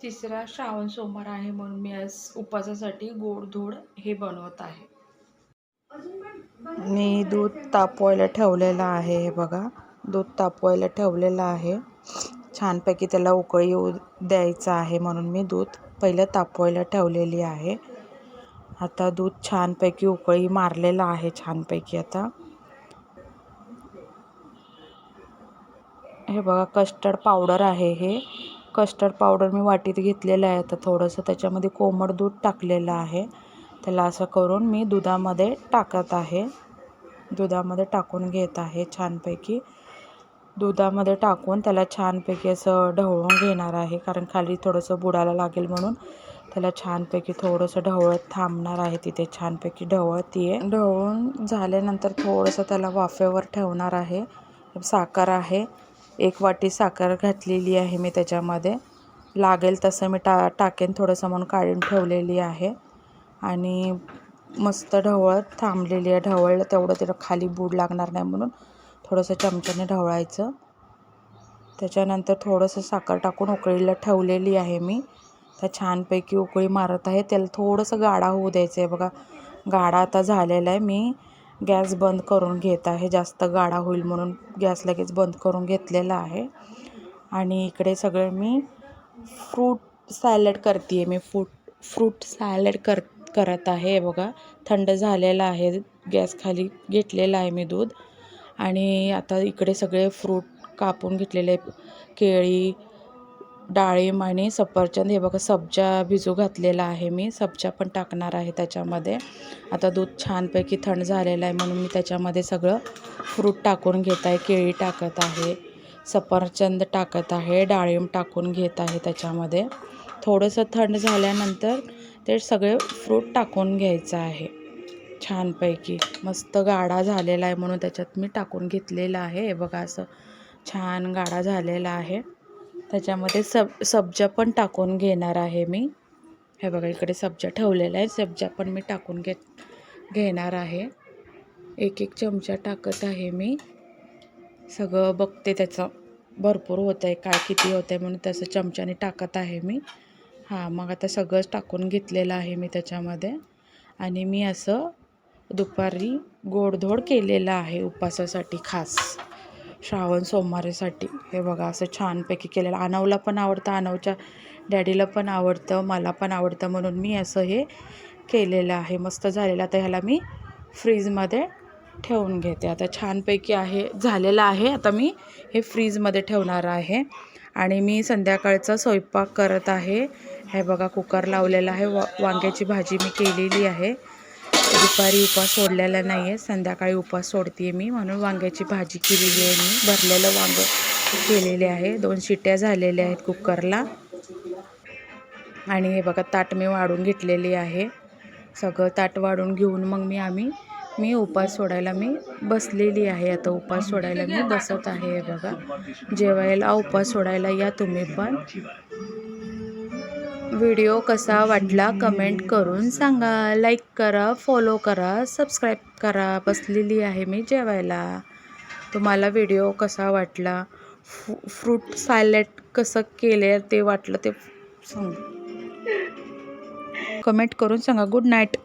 तिसरा श्रावण सोमवार आहे म्हणून मी आज उपवासासाठी गोडधोड हे बनवत आहे. मी दूध तापवायला ठेवलेलं आहे. हे बघा, दूध तापवायला ठेवलेलं आहे. छानपैकी त्याला उकळी येऊ द्यायचं आहे म्हणून मी दूध पहिलं तापवायला ठेवलेली आहे. आता दूध छानपैकी उकळी मारलेलं आहे. छानपैकी आता हे बघा, कस्टर्ड पावडर आहे. हे कस्टर्ड पावडर मी वाटीत घेतलेलं आहे. आता थोडंसं त्याच्यामध्ये कोमट दूध टाकलेलं आहे. त्याला असं करून मी दुधामध्ये टाकत आहे. दुधामध्ये टाकून घेत आहे. छानपैकी दुधामध्ये टाकून त्याला छानपैकी असं ढवळून घेणार आहे, कारण खाली थोडंसं बुडायला लागेल म्हणून त्याला छानपैकी थोडंसं ढवळत थांबणार आहे. तिथे छानपैकी ढवळतीये. ढवळून झाल्यानंतर थोडंसं त्याला वाफेवर ठेवणार आहे. साखर आहे, 1 वाटी साखर घातलेली आहे मी त्याच्यामध्ये. लागेल तसं मी टाकेन थोडंसं म्हणून काढून ठेवलेली आहे. आणि मस्त ढवळत थांबलेली आहे. ढवळलं तेवढं त्याला खाली बूड लागणार नाही म्हणून थोडंसं चमच्याने ढवळायचं. त्याच्यानंतर थोडंसं साखर टाकून उकळीला ठेवलेली आहे मी. तर छानपैकी उकळी मारत आहे. त्याला थोडंसं गाढा होऊ द्यायचं आहे. बघा, गाढा आता झालेला आहे. मी गॅस बंद करून घेत आहे. जास्त गाढा होईल म्हणून गॅस लगेच बंद करून घेतलेला आहे. आणि इकडे सगळे मी फ्रूट सॅलड करते आहे. मी फ्रूट सॅलड करत आहे. बघा, थंड झालेला आहे. गॅस खाली घेतलेला आहे मी दूध. आणि आता इकडे सगळे फ्रूट कापून घेतलेले, केळी, डाळिंब आणि सफरचंद. हे बघा, सब्जा भिजू घातलेला आहे मी. सब्जा पण टाकणार आहे त्याच्यामध्ये. आता दूध छानपैकी थंड झालेलं आहे म्हणून मी त्याच्यामध्ये सगळं फ्रूट टाकून घेत आहे. केळी टाकत आहे, सफरचंद टाकत आहे, डाळिंब टाकून घेत आहे त्याच्यामध्ये. थोडंसं थंड झाल्यानंतर ते सगळे फ्रूट टाकून घ्यायचं आहे. छानपैकी मस्त गाढा झालेला आहे म्हणून त्याच्यात मी टाकून घेतलेलं आहे. हे बघा, असं छान गाढा झालेला आहे. त्याच्यामध्ये सब्जा पण टाकून घेणार आहे मी. हे बघा, इकडे सब्जा ठेवलेला आहे. सब्जा पण मी टाकून घेणार आहे. 1 चमचा टाकत आहे मी. सगळं बघते त्याचं भरपूर होतं आहे काय, किती होतं आहे म्हणून तसं चमच्याने टाकत आहे मी. मग आता सगळंच टाकून घेतलेलं आहे मी त्याच्यामध्ये. आणि मी असं दुपारी गोडधोड केलेलं आहे उपवासासाठी, खास श्रावण सोमवारीसाठी. हे बघा, असं छानपैकी केलेलं. आनवला पण आवडतं, आनवच्या डॅडीला पण आवडतं, मला पण आवडतं म्हणून मी असं हे केलेलं आहे. मस्त झालेलं. आता ह्याला मी फ्रीजमध्ये ठेवून घेते. आता छानपैकी झालेलं आहे. आता मी हे फ्रीजमध्ये ठेवणार आहे. आणि मी संध्याकाळचा स्वयंपाक करत आहे. हे बघा, कुकर लावलेला आहे. वांग्याची भाजी मी केलेली आहे. दुपारी उपवास सोडलेला नाही आहे, संध्याकाळी उपवास सोडते मी म्हणून वांग्याची भाजी केलेली आहे. मी भरलेलं वांगं केलेले आहे. 2 शिट्ट्या झालेल्या आहेत कुकरला. आणि हे बघा, ताट मी वाढून घेतलेली आहे. सगळं ताट वाढून घेऊन मग मी उपवास सोडायला बसलेली आहे. आता उपवास सोडायला मी बसत आहे. हे बघा, जेवायला उपवास सोडायला या तुम्ही पण. व्हिडिओ कसा वाटला कमेंट करून सांगा. लाईक करा, फॉलो करा, सबस्क्राईब करा. बसलेली आहे मी जेवायला. तुम्हाला व्हिडिओ कसा वाटला, फ्रूट सॅलड कसं केलं ते वाटलं ते सांगा, कमेंट करून सांगा. Good night.